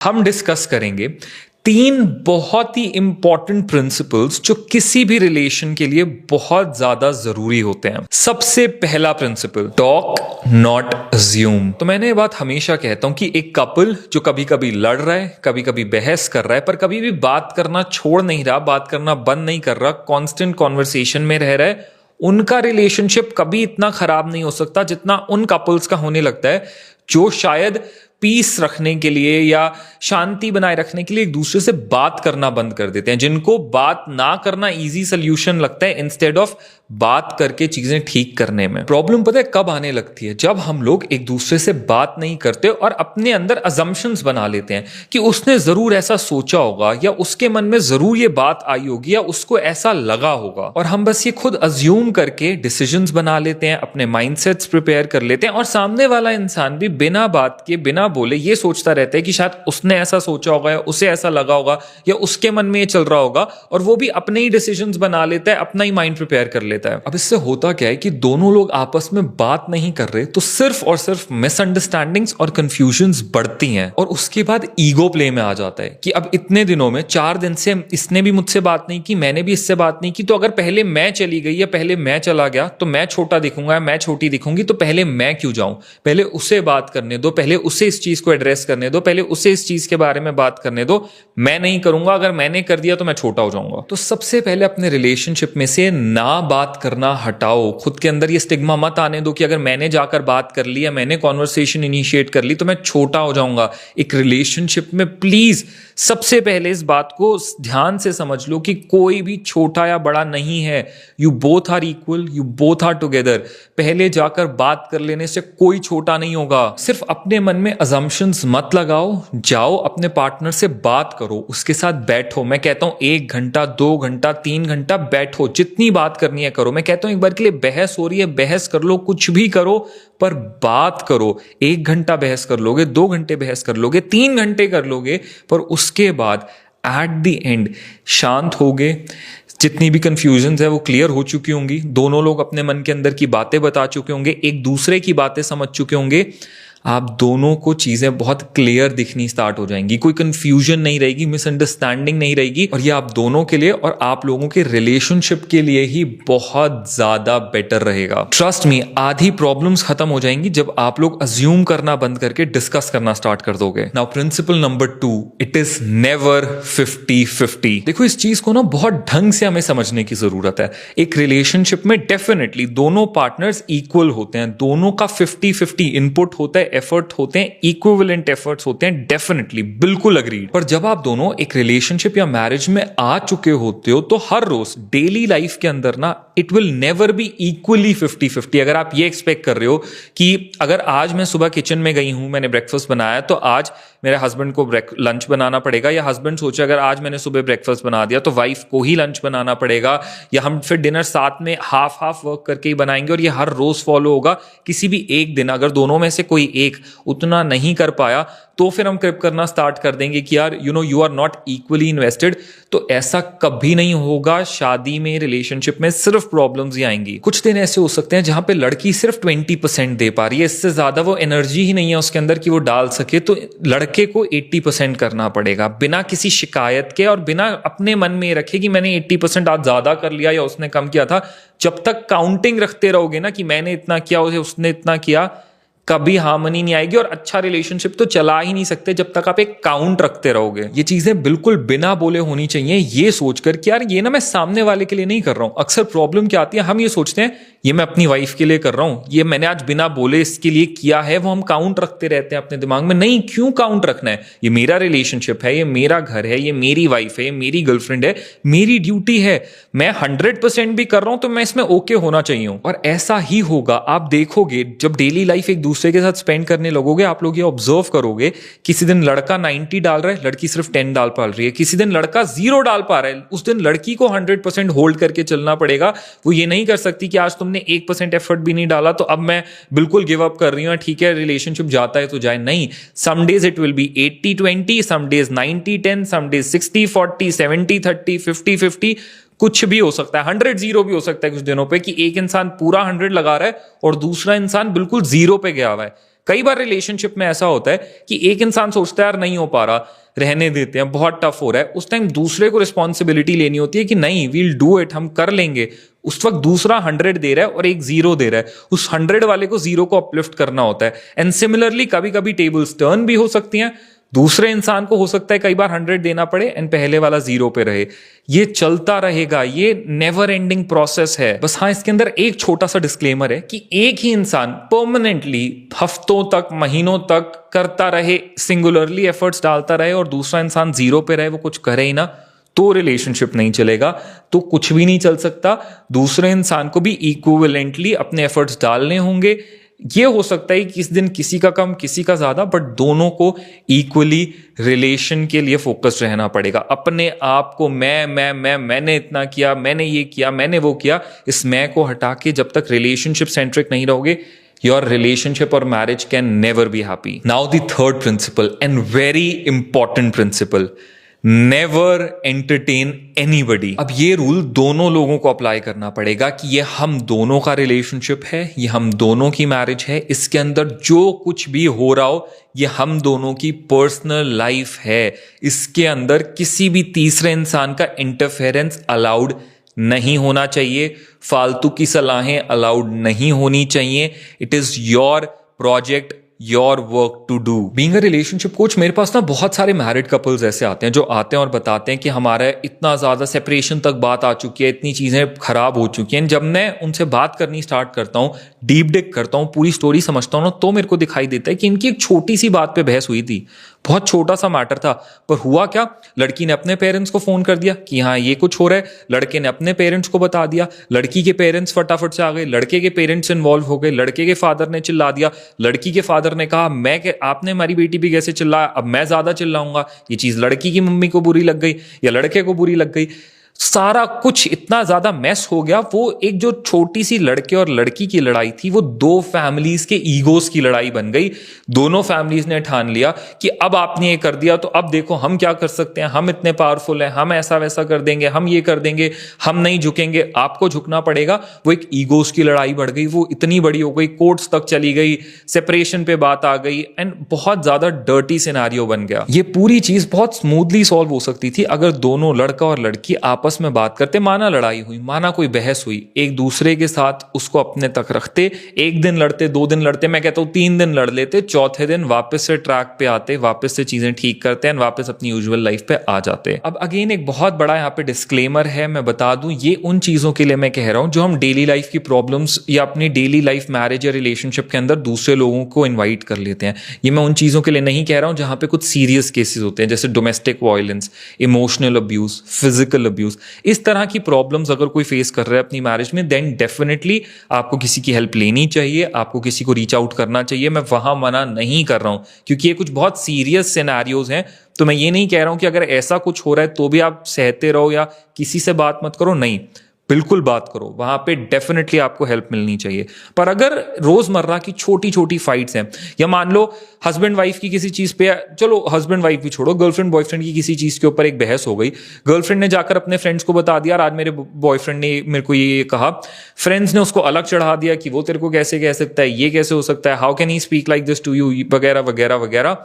हम डिस्कस करेंगे 3 बहुत ही इंपॉर्टेंट प्रिंसिपल्स जो किसी भी रिलेशन के लिए बहुत ज्यादा जरूरी होते हैं। सबसे पहला प्रिंसिपल, टॉक नॉट अज्यूम। तो मैंने ये बात हमेशा कहता हूं कि एक कपल जो कभी कभी लड़ रहा है, कभी कभी बहस कर रहा है, पर कभी भी बात करना छोड़ नहीं रहा, बात करना बंद नहीं कर रहा, कांस्टेंट कॉन्वर्सेशन में रह रहा है, उनका रिलेशनशिप कभी इतना खराब नहीं हो सकता जितना उन कपल्स का होने लगता है जो शायद पीस रखने के लिए या शांति बनाए रखने के लिए एक दूसरे से बात करना बंद कर देते हैं, जिनको बात ना करना इजी सोल्यूशन लगता है इंस्टेड ऑफ बात करके चीजें ठीक करने में। प्रॉब्लम पता है कब आने लगती है? जब हम लोग एक दूसरे से बात नहीं करते और अपने अंदर अजम्पशंस बना लेते हैं कि उसने जरूर ऐसा सोचा होगा या उसके मन में जरूर ये बात आई होगी या उसको ऐसा लगा होगा, और हम बस ये खुद अज्यूम करके डिसीजंस बना लेते हैं, अपने माइंडसेट्स प्रिपेयर कर लेते हैं, और सामने वाला इंसान भी बिना बात के बिना बोले ये सोचता रहता है कि शायद उसने ऐसा सोचा होगा या उसे ऐसा लगा होगा या उसके मन में ये चल रहा होगा, और वो भी अपने ही डिसीजंस बना लेता है, अपना ही माइंड प्रिपेयर कर लेता है। अब इससे होता क्या है कि दोनों लोग आपस में बात नहीं कर रहे तो सिर्फ और सिर्फ मिसअंडरस्टैंडिंग्स और कंफ्यूजन्स बढ़ती हैं, और उसके बाद ईगो प्ले में आ जाता है कि अब इतने दिनों में 4 दिन से इसने भी मुझसे बात नहीं की, मैंने भी इससे बात नहीं की, तो अगर पहले मैं चली गई या पहले मैं चला गया तो मैं छोटा दिखूंगा, मैं छोटी दिखूंगी, तो पहले मैं क्यों जाऊं? पहले उसे बात करने दो, पहले उसे इस चीज को एड्रेस करने दो, पहले उसे इस चीज के बारे में बात करने दो, मैं नहीं करूंगा, अगर मैंने कर दिया तो मैं छोटा हो जाऊंगा। तो सबसे पहले अपने रिलेशनशिप में से ना बात करना हटाओ। खुद के अंदर ये स्टिग्मा मत आने दो कि अगर मैंने जाकर बात कर ली या मैंने कॉन्वर्सेशन इनिशिएट कर ली तो मैं छोटा हो जाऊंगा। एक रिलेशनशिप में प्लीज सबसे पहले इस बात को ध्यान से समझ लो कि कोई भी छोटा या बड़ा नहीं है। You both are equal, you both are together. पहले जाकर बात कर लेने से कोई छोटा नहीं होगा। सिर्फ अपने मन में अजम्पशंस मत लगाओ, जाओ अपने पार्टनर से बात करो, उसके साथ बैठो। मैं कहता हूं 1 घंटा 2 घंटा 3 घंटा बैठो, जितनी बात करनी है करो। मैं कहता हूं एक बार के लिए बहस हो रही है, बहस कर लो, कुछ भी करो, पर बात करो। 1 घंटा बहस कर लोगे, 2 घंटे बहस कर लोगे, 3 घंटे कर लोगे, पर उसके बाद एट द एंड शांत होगे, जितनी भी कंफ्यूजन है वो क्लियर हो चुकी होंगी, दोनों लोग अपने मन के अंदर की बातें बता चुके होंगे, एक दूसरे की बातें समझ चुके होंगे, आप दोनों को चीजें बहुत क्लियर दिखनी स्टार्ट हो जाएंगी, कोई कंफ्यूजन नहीं रहेगी, मिसअंडरस्टैंडिंग नहीं रहेगी, और ये आप दोनों के लिए और आप लोगों के रिलेशनशिप के लिए ही बहुत ज्यादा बेटर रहेगा। ट्रस्ट मी, आधी प्रॉब्लम्स खत्म हो जाएंगी जब आप लोग अज्यूम करना बंद करके डिस्कस करना स्टार्ट कर दोगे। Now principle number 2, it is never 50-50। देखो इस चीज को ना बहुत ढंग से हमें समझने की जरूरत है। एक रिलेशनशिप में डेफिनेटली दोनों पार्टनर्स इक्वल होते हैं, दोनों का 50-50 इनपुट होता है, एफर्ट होते हैं, इक्विवेलेंट एफर्ट्स होते हैं, डेफिनेटली, बिल्कुल अग्रीड। पर जब आप दोनों एक रिलेशनशिप या मैरिज में आ चुके होते हो तो हर रोज डेली लाइफ के अंदर ना it will never be equally 50-50। अगर आप ये एक्सपेक्ट कर रहे हो कि अगर आज मैं सुबह किचन में गई हूं, मैंने ब्रेकफास्ट बनाया, तो आज मेरे हस्बैंड को लंच बनाना पड़ेगा, या हस्बैंड सोचे अगर आज मैंने सुबह ब्रेकफास्ट बना दिया तो वाइफ को ही लंच बनाना पड़ेगा, या हम फिर डिनर साथ में हाफ हाफ वर्क करके ही बनाएंगे, और ये हर रोज फॉलो होगा। किसी भी एक दिन अगर दोनों में से कोई एक उतना नहीं कर पाया तो फिर हम क्रिप करना स्टार्ट कर देंगे कि यार you are not equally invested. तो ऐसा कभी नहीं होगा। शादी में, रिलेशनशिप में सिर्फ प्रॉब्लम्स ही आएंगी। कुछ दिन ऐसे हो सकते हैं जहां पे लड़की सिर्फ 20% दे पा रही है, इससे ज्यादा वो एनर्जी ही नहीं है उसके अंदर कि वो डाल सके, तो लड़के को 80% करना पड़ेगा, बिना किसी शिकायत के और बिना अपने मन में रखे कि मैंने 80% आज ज्यादा कर लिया या उसने कम किया था। जब तक काउंटिंग रखते रहोगे ना कि मैंने इतना किया, उसने इतना किया, कभी हार्मनी नहीं आएगी, और अच्छा रिलेशनशिप तो चला ही नहीं सकते जब तक आप एक काउंट रखते रहोगे। ये चीजें बिल्कुल बिना बोले होनी चाहिए, ये सोचकर कि यार ये ना मैं सामने वाले के लिए नहीं कर रहा हूं। अक्सर प्रॉब्लम क्या आती है, हम ये सोचते हैं ये मैं अपनी वाइफ के लिए कर रहा हूं, ये मैंने आज बिना बोले इसके लिए किया है, वो हम काउंट रखते रहते हैं अपने दिमाग में। नहीं, क्यों काउंट रखना है? ये मेरा रिलेशनशिप है, ये मेरा घर है, ये मेरी वाइफ है, ये मेरी गर्लफ्रेंड है, मेरी ड्यूटी है। मैं 100% भी कर रहा हूं तो मैं इसमें ओके होना चाहिए, और ऐसा ही होगा। आप देखोगे जब डेली लाइफ एक दूसरे के साथ स्पेंड करने लगोगे, आप लोग ये ऑब्जर्व करोगे, किसी दिन लड़का 90 डाल रहा है, लड़की सिर्फ 10 डाल पा रही है, किसी दिन लड़का 0 डाल पा रहा है, उस दिन लड़की को 100% होल्ड करके चलना पड़ेगा। वो ये नहीं कर सकती कि आज तुमने 1% एफर्ट भी नहीं डाला तो अब मैं बिल्कुल गिव अप कर रही हूं, ठीक है रिलेशनशिप जाता है तो जाए। नहीं, some days it will be 80-20, some days 90-10, some days 60-40, 70-30, 50-50, कुछ भी हो सकता है, 100-0 भी हो सकता है कुछ दिनों पे कि एक इंसान पूरा 100 लगा रहा है और दूसरा इंसान बिल्कुल 0 पे गया हुआ है। कई बार रिलेशनशिप में ऐसा होता है कि एक इंसान सोचता है यार नहीं हो पा रहा, रहने देते हैं, बहुत टफ हो रहा है, उस टाइम दूसरे को रिस्पॉन्सिबिलिटी लेनी होती है कि नहीं, वील डू इट, हम कर लेंगे। उस वक्त दूसरा 100 दे रहा है और एक 0 दे रहा है, उस 100 वाले को 0 को अपलिफ्ट करना होता है। एंड सिमिलरली कभी कभी टेबल्स टर्न भी हो सकती हैं, दूसरे इंसान को हो सकता है कई बार 100 देना पड़े एंड पहले वाला 0 पे रहे। ये चलता रहेगा, ये नेवर एंडिंग प्रोसेस है। बस हाँ, इसके अंदर एक छोटा सा डिस्क्लेमर है कि एक ही इंसान परमानेंटली हफ्तों तक, महीनों तक करता रहे, सिंगुलरली एफर्ट्स डालता रहे और दूसरा इंसान 0 पे रहे, वो कुछ करे ही ना, तो रिलेशनशिप नहीं चलेगा, तो कुछ भी नहीं चल सकता। दूसरे इंसान को भी इक्विवेलेंटली अपने एफर्ट्स डालने होंगे। ये हो सकता है कि इस दिन किसी का कम किसी का ज्यादा, बट दोनों को इक्वली रिलेशन के लिए फोकस रहना पड़ेगा। अपने आप को मैंने इतना किया, मैंने ये किया, मैंने वो किया, इस मैं को हटा के जब तक रिलेशनशिप सेंट्रिक नहीं रहोगे, your relationship or marriage can never be happy. Now the third principle and very important principle, never entertain anybody. अब ये रूल दोनों लोगों को अप्लाई करना पड़ेगा कि ये हम दोनों का रिलेशनशिप है, ये हम दोनों की मैरिज है, इसके अंदर जो कुछ भी हो रहा हो ये हम दोनों की पर्सनल लाइफ है, इसके अंदर किसी भी तीसरे इंसान का इंटरफेरेंस अलाउड नहीं होना चाहिए, फालतू की सलाहें अलाउड नहीं होनी चाहिए। It is your project, your work to do. Being a relationship coach, मेरे पास ना बहुत सारे मैरिड कपल्स ऐसे आते हैं जो आते हैं और बताते हैं कि हमारा इतना ज्यादा सेपरेशन तक बात आ चुकी है, इतनी चीजें खराब हो चुकी हैं। जब मैं उनसे बात करनी स्टार्ट करता हूँ, डीप डिग करता हूँ, पूरी स्टोरी समझता हूँ ना, तो मेरे को दिखाई देता है कि इनकी एक छोटी सी बात पे बहस हुई थी, बहुत छोटा सा मैटर था, पर हुआ क्या, लड़की ने अपने पेरेंट्स को फोन कर दिया कि हाँ ये कुछ हो रहा है, लड़के ने अपने पेरेंट्स को बता दिया, लड़की के पेरेंट्स फटाफट से आ गए, लड़के के पेरेंट्स इन्वॉल्व हो गए, लड़के के फादर ने चिल्ला दिया, लड़की के फादर ने कहा आपने हमारी बेटी भी कैसे चिल्लाया, अब मैं ज्यादा चिल्लाऊंगा। ये चीज लड़की की मम्मी को बुरी लग गई या लड़के को बुरी लग गई, सारा कुछ इतना ज्यादा मैस हो गया। वो एक जो छोटी सी लड़के और लड़की की लड़ाई थी, वो दो फैमिलीज के ईगोस की लड़ाई बन गई। दोनों फैमिलीज ने ठान लिया कि अब आपने ये कर दिया तो अब देखो हम क्या कर सकते हैं, हम इतने पावरफुल हैं, हम ऐसा वैसा कर देंगे, हम ये कर देंगे, हम नहीं झुकेंगे, आपको झुकना पड़ेगा। वो एक ईगोस की लड़ाई बढ़ गई, वो इतनी बड़ी हो गई, कोर्ट्स तक चली गई, सेपरेशन पे बात आ गई एंड बहुत ज्यादा डर्टी सिनेरियो बन गया। ये पूरी चीज बहुत स्मूथली सॉल्व हो सकती थी अगर दोनों, लड़का और लड़की, आपस में बात करते। माना लड़ाई हुई, माना कोई बहस हुई, एक दूसरे के साथ उसको अपने तक रखते, एक दिन लड़ते, 2 दिन लड़ते, मैं कहता हूं 3 दिन लड़ लेते, चौथे दिन वापस से ट्रैक पे आते, वापस से चीजें ठीक करते हैं, वापस अपनी यूजुअल लाइफ पे आ जाते। अब अगेन एक बहुत बड़ा यहाँ पे डिस्क्लेमर है, मैं बता दूं, ये उन चीजों के लिए मैं कह रहा हूं जो हम डेली लाइफ की प्रॉब्लम्स या अपनी डेली लाइफ मैरिज या रिलेशनशिप के अंदर दूसरे लोगों को इन्वाइट कर लेते हैं। ये मैं उन चीजों के लिए नहीं कह रहा हूं जहां पे कुछ सीरियस केसेस होते हैं, जैसे domestic violence, emotional abuse, physical abuse. इस तरह की प्रॉब्लम्स अगर कोई फेस कर रहा है अपनी मैरिज में, देन डेफिनेटली आपको किसी की हेल्प लेनी चाहिए, आपको किसी को रीच आउट करना चाहिए। मैं वहां मना नहीं कर रहा हूं, क्योंकि ये कुछ बहुत सीरियस सिनेरियोज हैं। तो मैं ये नहीं कह रहा हूं कि अगर ऐसा कुछ हो रहा है तो भी आप सहते रहो या किसी से बात मत करो, नहीं, बिल्कुल बात करो, वहां पे डेफिनेटली आपको हेल्प मिलनी चाहिए। पर अगर रोजमर्रा की छोटी छोटी फाइट्स हैं, या मान लो हस्बैंड वाइफ की किसी चीज पे, चलो हस्बैंड वाइफ भी छोड़ो, गर्लफ्रेंड बॉयफ्रेंड की किसी चीज के ऊपर एक बहस हो गई, गर्लफ्रेंड ने जाकर अपने फ्रेंड्स को बता दिया, आज मेरे बॉयफ्रेंड ने मेरे को ये कहा, फ्रेंड्स ने उसको अलग चढ़ा दिया कि वो तेरे को कैसे कह सकता है, ये कैसे हो सकता है, how can he speak like this to you, वगैरह वगैरह वगैरह।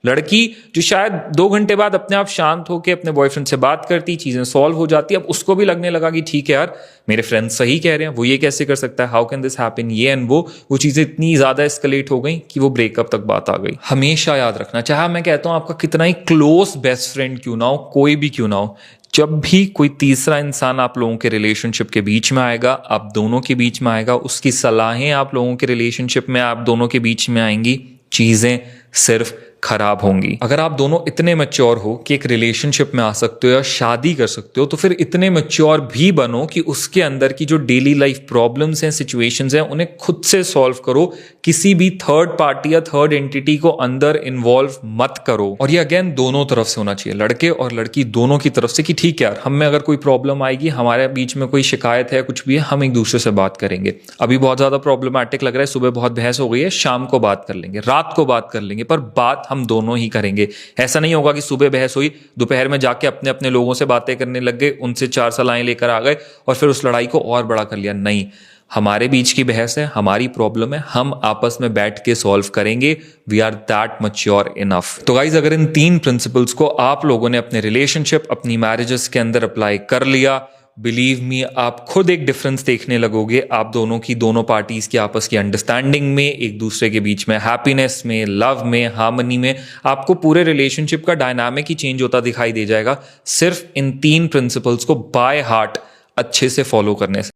लड़की जो शायद 2 घंटे बाद अपने आप शांत होकर अपने बॉयफ्रेंड से बात करती, चीजें सॉल्व हो जाती, अब उसको भी लगने लगा कि ठीक है यार, मेरे फ्रेंड्स सही कह रहे हैं, वो ये कैसे कर सकता है, हाउ कैन दिस हैपन, ये एंड वो चीजें इतनी ज्यादा एस्केलेट हो गई कि वो ब्रेकअप तक बात आ गई। हमेशा याद रखना, चाहे मैं कहता हूं आपका कितना ही क्लोज बेस्ट फ्रेंड क्यों ना हो, कोई भी क्यों ना हो, जब भी कोई तीसरा इंसान आप लोगों के रिलेशनशिप के बीच में आएगा, आप दोनों के बीच में आएगा, उसकी सलाहें आप लोगों के रिलेशनशिप में, आप दोनों के बीच में आएंगी, चीजें सिर्फ खराब होंगी। अगर आप दोनों इतने मैच्योर हो कि एक रिलेशनशिप में आ सकते हो या शादी कर सकते हो, तो फिर इतने मैच्योर भी बनो कि उसके अंदर की जो डेली लाइफ प्रॉब्लम्स हैं, सिचुएशंस हैं, उन्हें खुद से सॉल्व करो, किसी भी थर्ड पार्टी या थर्ड एंटिटी को अंदर इन्वॉल्व मत करो। और ये अगेन दोनों तरफ से होना चाहिए, लड़के और लड़की दोनों की तरफ से, कि ठीक है यार, हम में अगर कोई प्रॉब्लम आएगी, हमारे बीच में कोई शिकायत है, कुछ भी है, हम एक दूसरे से बात करेंगे। अभी बहुत ज्यादा प्रॉब्लमैटिक लग रहा है, सुबह बहुत बहस हो गई है, शाम को बात कर लेंगे, रात को बात कर लेंगे, पर बात हम दोनों ही करेंगे। ऐसा नहीं होगा कि सुबह बहस हुई, दोपहर में जाके अपने अपने लोगों से बातें करने लग गए, उनसे 4 सलाहें लेकर आ गए और फिर उस लड़ाई को और बड़ा कर लिया। नहीं, हमारे बीच की बहस है, हमारी प्रॉब्लम है, हम आपस में बैठ के सॉल्व करेंगे। We are that mature enough. तो गाइज, अगर इन 3 प्रिंसिपल्स को आप लोगों ने अपने रिलेशनशिप, अपनी मैरिजेस के अंदर अप्लाई कर लिया, बिलीव मी, आप खुद एक डिफरेंस देखने लगोगे। आप दोनों की, दोनों पार्टीज की आपस की अंडरस्टैंडिंग में, एक दूसरे के बीच में हैप्पीनेस में, लव में, हार्मनी में, आपको पूरे रिलेशनशिप का डायनामिक ही चेंज होता दिखाई दे जाएगा, सिर्फ इन 3 प्रिंसिपल्स को बाय हार्ट अच्छे से फॉलो करने से।